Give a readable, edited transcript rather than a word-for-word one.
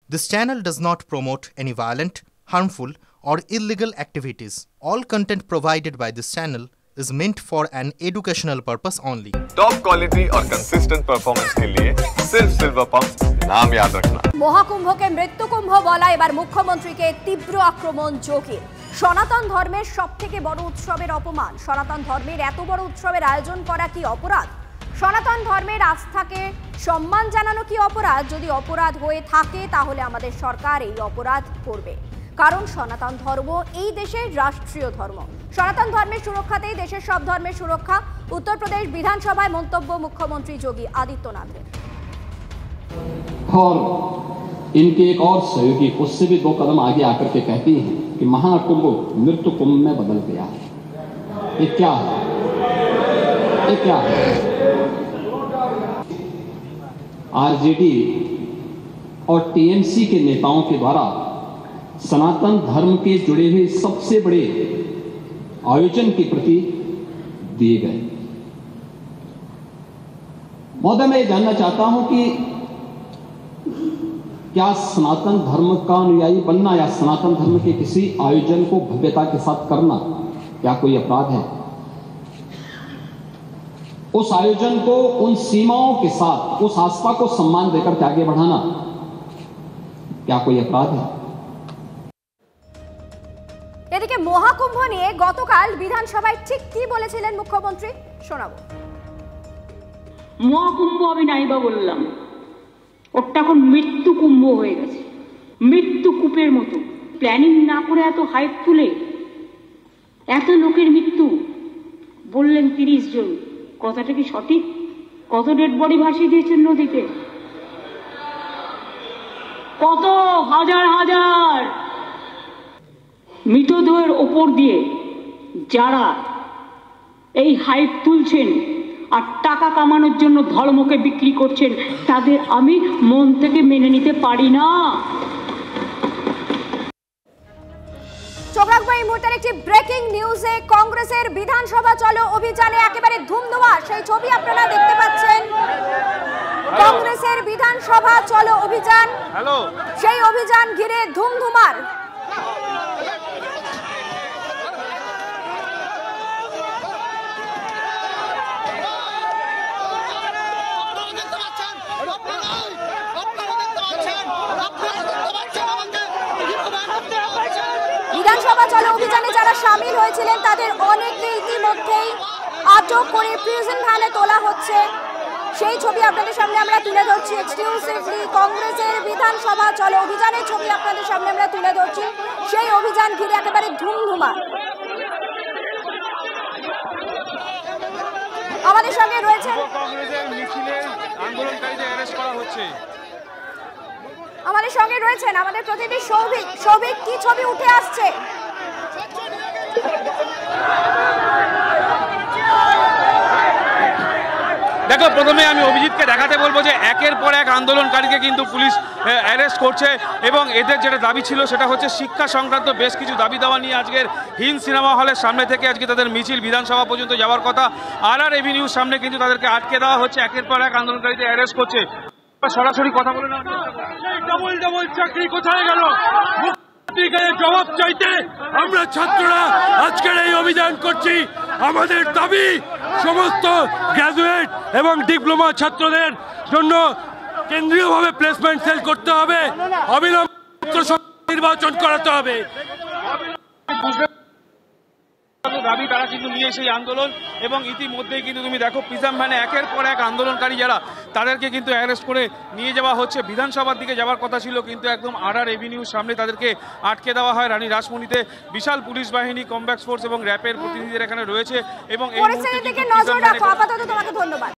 This channel does not promote any violent, harmful, or illegal activities. All content provided by this channel is meant for an educational purpose only. Top quality और consistent performance के लिए सिर्फ silver pump नाम याद रखना। মহাকুম্ভকে মৃত্যুকুম্ভ বলা এবার মুখ্যমন্ত্রীকে তীব্র আক্রমণ যোগীর। সনাতন ধর্মের সবথেকে বড় উৎসবের অপমান। সনাতন ধর্মের এত বড় উৎসবের আয়োজন করা কি অপরাধ? সনাতন ধর্মের আস্থাকে সম্মান জানানো কি অপরাধ? যদি অপরাধ হয়ে থাকে তাহলে আমাদের সরকার এই অপরাধ করবে, কারণ সনাতন ধর্ম এই দেশের রাষ্ট্রীয় ধর্ম। সনাতন ধর্মের সুরক্ষাতেই দেশের সব ধর্মের সুরক্ষা। উত্তরপ্রদেশ বিধানসভায় মন্তব্য মুখ্যমন্ত্রী যোগী আদিত্যনাথের। और इनके एक और सहयोगी उससे भी 2 कदम आगे आकर के कहती हैं कि महाकुंभ मृत्यु कुंभ में बदल गया है। ये क्या है? ये क्या है? आरजेडी और टीएमसी के नेताओं के द्वारा सनातन धर्म के जुड़े हुए सबसे बड़े आयोजन के प्रति दिए गए। महोदय, मैं ये जानना चाहता हूं कि क्या सनातन धर्म का अनुयायी बनना या सनातन धर्म के किसी आयोजन को भव्यता के साथ करना क्या कोई अपराध है? उस आयोजन को उन सीमाओं के साथ उस आस्था को सम्मान देकर के आगे बढ़ाना क्या कोई अपराध है? এদিকে মহাকুম্ভ নিয়ে গতকাল বিধানসভায় ঠিক কি বলেছিলেন মুখ্যমন্ত্রী শোনাবো। মহাকুম্ভ আমি নাইবা বললাম, ওটা এখন মৃত্যু কুম্ভ হয়ে গেছে, মৃত্যু কূপের মতো। প্ল্যানিং না করে এত হাইপ তুলে এত লোকের মৃত্যু বললেন 30 জন। কথাটা কি সঠিক? কত ডেড বডি ভাসিয়ে দিয়েছেন নদীতে? কত হাজার হাজার মৃতদেহের ওপর দিয়ে যারা এই হাইপ তুলছেন আর টাকা কামানোর জন্য ধর্মকে বিক্রি করছেন, তাদের আমি মন থেকে মেনে নিতে পারি না। চোখ রাখবো এই মুহূর্তের একটি ব্রেকিং নিউজে। কংগ্রেসের বিধানসভা চলো অভিযানে একেবারে ধুমধুমার সেই ছবি আপনারা দেখতে পাচ্ছেন। কংগ্রেসের বিধানসভা চলো অভিযান, সেই অভিযান ঘিরে ধুমধুমার। বিধানসভা চলো অভিযানে যারা সামিল হয়েছিলেন তাদের অনেককে ইতিমধ্যেই আটক করে প্রিজন ভ্যানে তোলা হচ্ছে। সেই ছবি আপনাদের সামনে আমরা তুলে ধরছি এক্সক্লুসিভলি। কংগ্রেসের বিধানসভা চলো অভিযানের ছবি আপনাদের সামনে আমরা তুলে ধরছি। সেই অভিযান ঘিরে একেবারে ধুমধুমা। আমাদের সঙ্গে রয়েছেন আমাদের প্রতিনিধি সৌভিক। সৌভিক, কি ছবি উঠে আসছে? দেখো, প্রথমে আমি অভিজিৎকে দেখাতে বলবো যে একের পর এক আন্দোলনকারীকে কিন্তু পুলিশ অ্যারেস্ট করছে এবং এদের যেটা দাবি ছিল সেটা হচ্ছে শিক্ষা সংক্রান্ত বেশ কিছু দাবি দাওয়া নিয়ে আজকের হিন্দ সিনেমা হলের সামনে থেকে আজকে তাদের মিছিল বিধানসভা পর্যন্ত যাওয়ার কথা। আর এভিনিউর সামনে কিন্তু তাদেরকে আটকে দেওয়া হচ্ছে, একের পর এক আন্দোলনকারীদের অ্যারেস্ট করছে। সরাসরি কথা বলে না, ডবল চাকরি কোথায় গেল? জবাব চাইতে আমরা ছাত্ররা আজকের এই অভিযান করছি। আমাদের দাবি সমস্ত গ্রাজুয়েট এবং ডিপ্লোমা ছাত্রদের জন্য কেন্দ্রীয়ভাবে প্লেসমেন্ট সেল করতে হবে, অবিলম্বে নির্বাচন করাতে হবে। দাবি তারা কিন্তু নিয়ে সেই আন্দোলন এবং ইতিমধ্যেই কিন্তু তুমি দেখো প্রিজম ভ্যানে একের পর এক আন্দোলনকারী যারা তাদেরকে কিন্তু অ্যারেস্ট করে নিয়ে যাওয়া হচ্ছে। বিধানসভার দিকে যাওয়ার কথা ছিল কিন্তু একদম আর এভিনিউর সামনে তাদেরকে আটকে দেওয়া হয়। রানী রাসমণিতে বিশাল পুলিশ বাহিনী, কমব্যাক ফোর্স এবং র্যাপের প্রতিনিধিদের এখানে রয়েছে এবং এই মুহূর্তে নজর রাখো। আপাতত তোমাকে ধন্যবাদ।